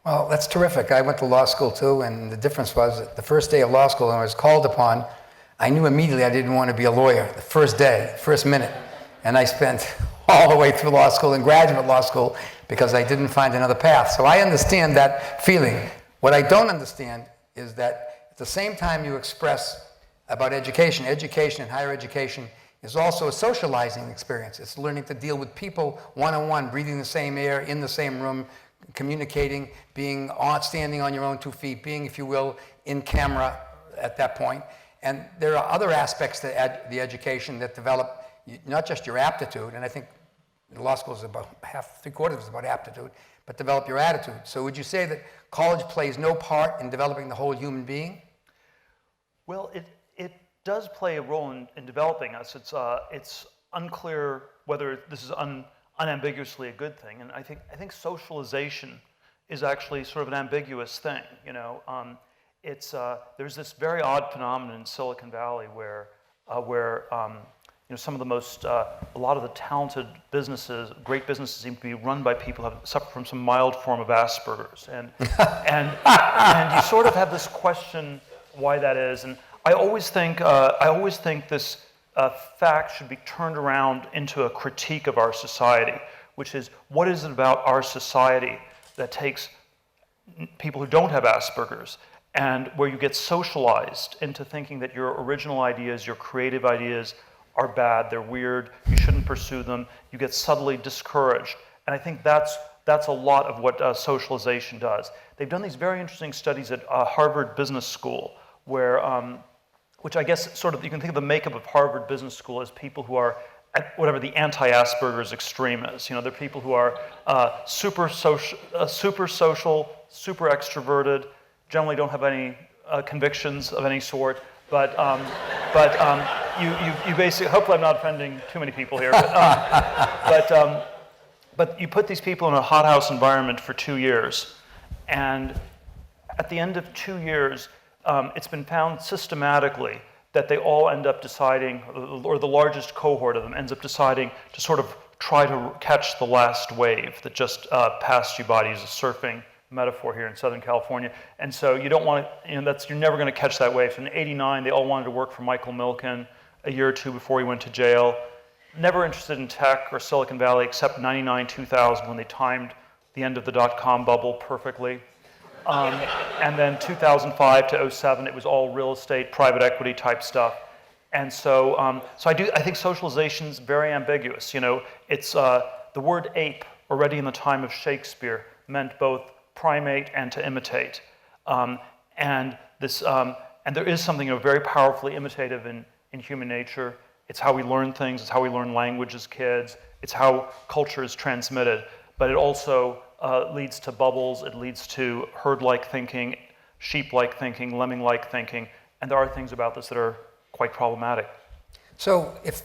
Well, that's terrific. I went to law school too, and the difference was that the first day of law school, when I was called upon, I knew immediately I didn't want to be a lawyer the first day, first minute. And I spent all the way through law school and graduate law school because I didn't find another path. So I understand that feeling. What I don't understand is that at the same time you express about education and higher education is also a socializing experience. It's learning to deal with people one-on-one, breathing the same air, in the same room, communicating, standing on your own 2 feet, being, if you will, in camera at that point. And there are other aspects to the education that develop not just your aptitude, and I think law school is about three-quarters is about aptitude, but develop your attitude. So would you say that college plays no part in developing the whole human being? Well, it does play a role in developing us. It's unclear whether this is unambiguously a good thing, and I think socialization is actually sort of an ambiguous thing. There's this very odd phenomenon in Silicon Valley where some of the most, a lot of the talented businesses, great businesses, seem to be run by people who have suffered from some mild form of Asperger's, and you sort of have this question why that is. And I always think this fact should be turned around into a critique of our society, which is, what is it about our society that takes people who don't have Asperger's and where you get socialized into thinking that your original ideas, your creative ideas are bad, they're weird, you shouldn't pursue them, you get subtly discouraged. And I think that's a lot of what socialization does. They've done these very interesting studies at Harvard Business School, where, which I guess sort of, you can think of the makeup of Harvard Business School as people who are at whatever the anti-Asperger's extreme is. They're people who are super social, super extroverted, generally don't have any convictions of any sort, but you basically, hopefully I'm not offending too many people here, but you put these people in a hothouse environment for 2 years, and at the end of 2 years, it's been found systematically that they all end up deciding, or the largest cohort of them ends up deciding to sort of try to catch the last wave that just passed you by, to use a surfing metaphor here in Southern California. And so you don't want to, you're never going to catch that wave. So in '89, they all wanted to work for Michael Milken a year or two before he went to jail. Never interested in tech or Silicon Valley except '99, 2000, when they timed the end of the dot-com bubble perfectly. And then 2005 to '07, it was all real estate, private equity type stuff. And so, I think socialization's very ambiguous. It's the word ape already in the time of Shakespeare meant both primate and to imitate. And there is something very powerfully imitative in human nature. It's how we learn things, it's how we learn language as kids, it's how culture is transmitted. But it also leads to bubbles, it leads to herd-like thinking, sheep-like thinking, lemming-like thinking, and there are things about this that are quite problematic. So if